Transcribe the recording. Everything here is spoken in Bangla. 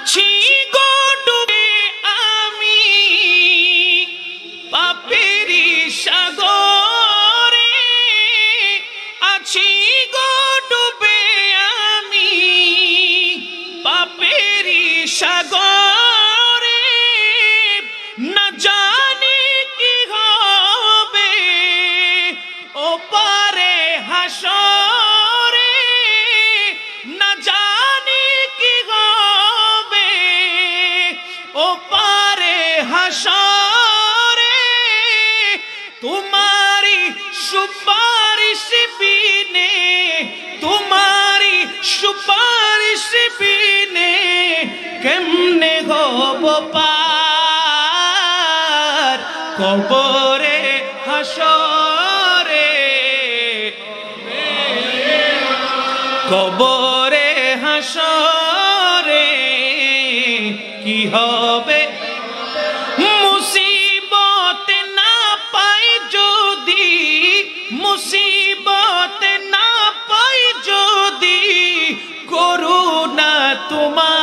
আছি গো ডুবে আমি পাপেরি সাগরে, আছি গো ডুবে আমি পাপেরি সাগরে, না জানি কি হবে ওপারে হাসরে, না জানি কি হবে ওপারে হাসরে, তোমারি সুপারিশ বিনে, তোমারি সুপারিশ বিনে কেমনে হব পার কবরে হাসরে, কবরে হাসরে কি হবে, মুসিবত না পাই যদি, মুসিবত না পাই যদি, করুণা তোমার